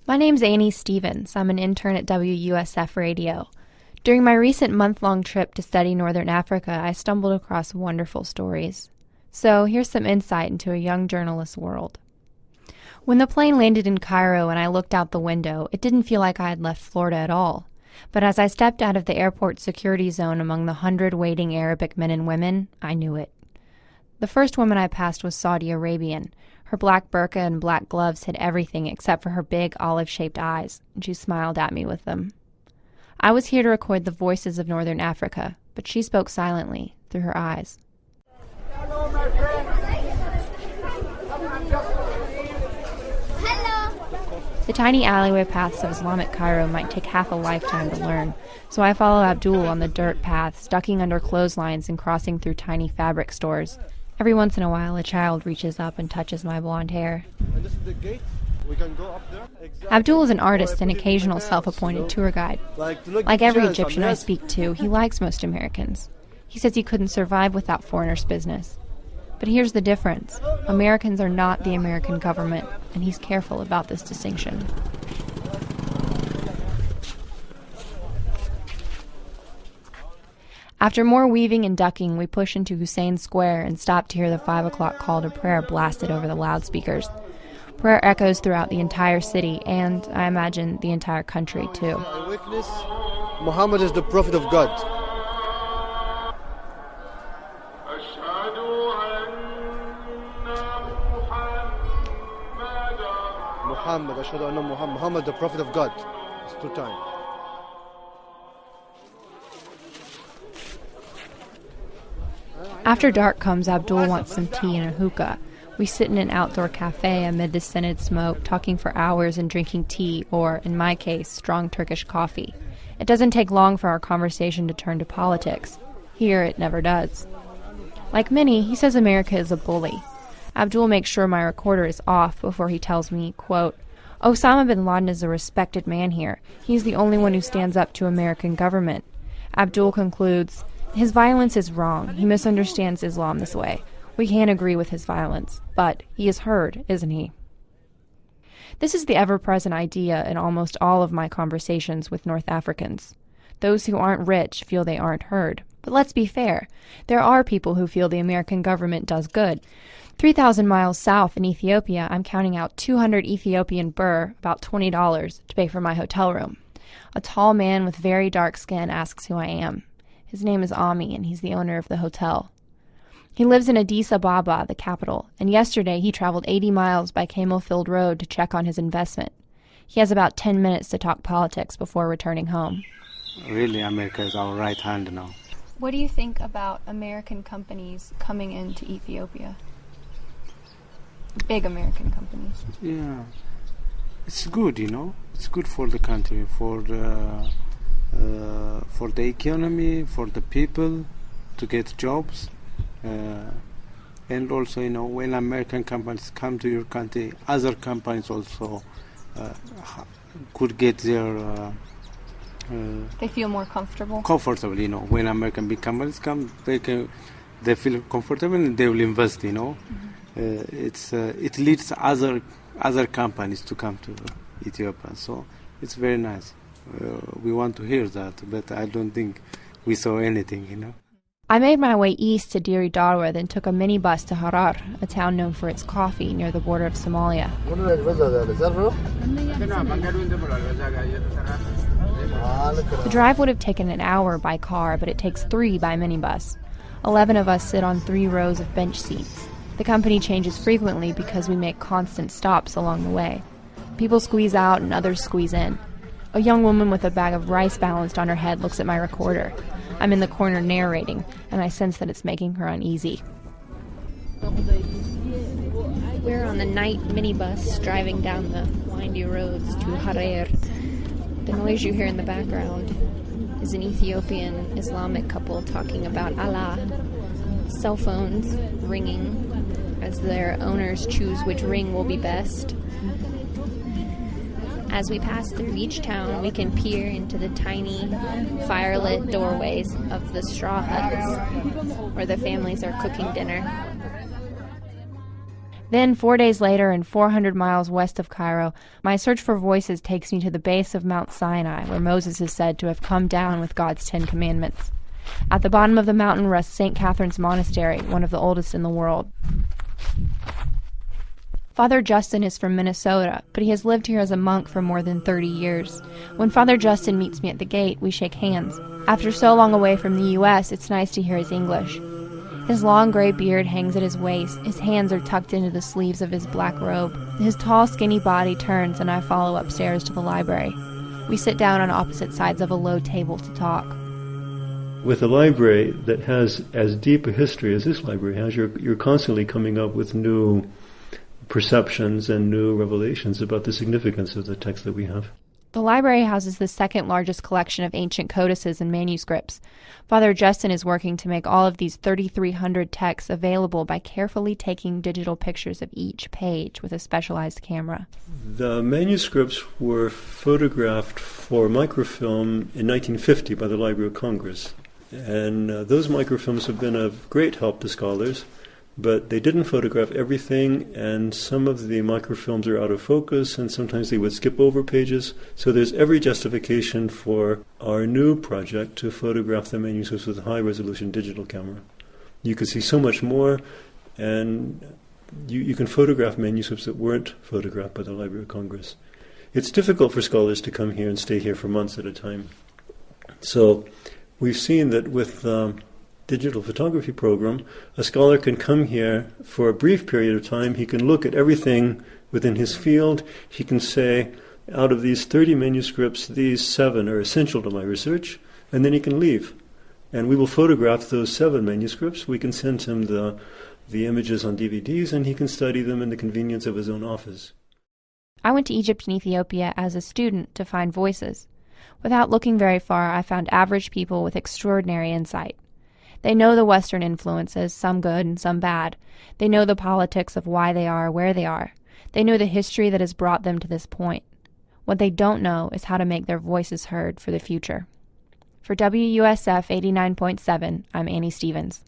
My name's Annie Stevens. I'm an intern at WUSF Radio. During my recent month-long trip to study Northern Africa, I stumbled across wonderful stories. So here's some insight into a young journalist's world. When the plane landed in Cairo and I looked out the window, it didn't feel like I had left Florida at all. But as I stepped out of the airport security zone among the 100 waiting Arabic men and women, I knew it. The first woman I passed was Saudi Arabian. Her black burqa and black gloves hid everything except for her big olive-shaped eyes, and she smiled at me with them. I was here to record the voices of Northern Africa, but she spoke silently, through her eyes. Hello, my friends. Hello. The tiny alleyway paths of Islamic Cairo might take half a lifetime to learn, so I follow Abdul on the dirt paths, ducking under clotheslines and crossing through tiny fabric stores. Every once in a while, a child reaches up and touches my blonde hair. And this is the gate. We can go up there. Exactly. Abdul is an artist and occasional self-appointed tour guide. Like every Egyptian I speak to, he likes most Americans. He says he couldn't survive without foreigners' business. But here's the difference. Americans are not the American government, and he's careful about this distinction. After more weaving and ducking, we push into Hussein Square and stop to hear the 5 o'clock call to prayer blasted over the loudspeakers. Prayer echoes throughout the entire city, and, I imagine, the entire country, too. I witness Muhammad is the prophet of God. Muhammad, the prophet of God. It's 2 times. After dark comes, Abdul wants some tea and a hookah. We sit in an outdoor cafe amid the scented smoke, talking for hours and drinking tea, or, in my case, strong Turkish coffee. It doesn't take long for our conversation to turn to politics. Here, it never does. Like many, he says America is a bully. Abdul makes sure my recorder is off before he tells me, quote, Osama bin Laden is a respected man here. He's the only one who stands up to American government. Abdul concludes, his violence is wrong. He misunderstands Islam this way. We can't agree with his violence, but he is heard, isn't he? This is the ever-present idea in almost all of my conversations with North Africans. Those who aren't rich feel they aren't heard. But let's be fair. There are people who feel the American government does good. 3,000 miles south in Ethiopia, I'm counting out 200 Ethiopian birr, about $20, to pay for my hotel room. A tall man with very dark skin asks who I am. His name is Ami, and he's the owner of the hotel. He lives in Addis Ababa, the capital, and yesterday he traveled 80 miles by camel-filled road to check on his investment. He has about 10 minutes to talk politics before returning home. Really, America is our right hand now. What do you think about American companies coming into Ethiopia? Big American companies. Yeah, it's good, you know. It's good for the country, for the economy, for the people to get jobs. And also, you know, when American companies come to your country, other companies also could get their... they feel more comfortable? Comfortable, you know. When American big companies come, they feel comfortable and they will invest, you know. Mm-hmm. It leads other companies to come to Ethiopia, so it's very nice. We want to hear that, but I don't think we saw anything, you know. I made my way east to Diri Darwa, then took a minibus to Harar, a town known for its coffee near the border of Somalia. The drive would have taken an hour by car, but it takes 3 by minibus. 11 of us sit on 3 rows of bench seats. The company changes frequently because we make constant stops along the way. People squeeze out and others squeeze in. A young woman with a bag of rice balanced on her head looks at my recorder. I'm in the corner narrating, and I sense that it's making her uneasy. We're on the night minibus driving down the windy roads to Harar. The noise you hear in the background is an Ethiopian Islamic couple talking about Allah. Cell phones ringing as their owners choose which ring will be best. As we pass through each town, we can peer into the tiny, firelit doorways of the straw huts where the families are cooking dinner. Then, 4 days later and 400 miles west of Cairo, my search for voices takes me to the base of Mount Sinai, where Moses is said to have come down with God's 10 Commandments. At the bottom of the mountain rests St. Catherine's Monastery, one of the oldest in the world. Father Justin is from Minnesota, but he has lived here as a monk for more than 30 years. When Father Justin meets me at the gate, we shake hands. After so long away from the U.S., it's nice to hear his English. His long gray beard hangs at his waist. His hands are tucked into the sleeves of his black robe. His tall, skinny body turns, and I follow upstairs to the library. We sit down on opposite sides of a low table to talk. With a library that has as deep a history as this library has, you're constantly coming up with new perceptions and new revelations about the significance of the text that we have. The library houses the second largest collection of ancient codices and manuscripts. Father Justin is working to make all of these 3,300 texts available by carefully taking digital pictures of each page with a specialized camera. The manuscripts were photographed for microfilm in 1950 by the Library of Congress. And those microfilms have been of great help to scholars, but they didn't photograph everything, and some of the microfilms are out of focus, and sometimes they would skip over pages. So there's every justification for our new project to photograph the manuscripts with a high-resolution digital camera. You can see so much more, and you can photograph manuscripts that weren't photographed by the Library of Congress. It's difficult for scholars to come here and stay here for months at a time. So we've seen that with digital photography program, a scholar can come here for a brief period of time. He can look at everything within his field. He can say, out of these 30 manuscripts, these 7 are essential to my research, and then he can leave. And we will photograph those 7 manuscripts. We can send him the images on DVDs, and he can study them in the convenience of his own office. I went to Egypt and Ethiopia as a student to find voices. Without looking very far, I found average people with extraordinary insight. They know the Western influences, some good and some bad. They know the politics of why they are where they are. They know the history that has brought them to this point. What they don't know is how to make their voices heard for the future. For WUSF 89.7, I'm Annie Stevens.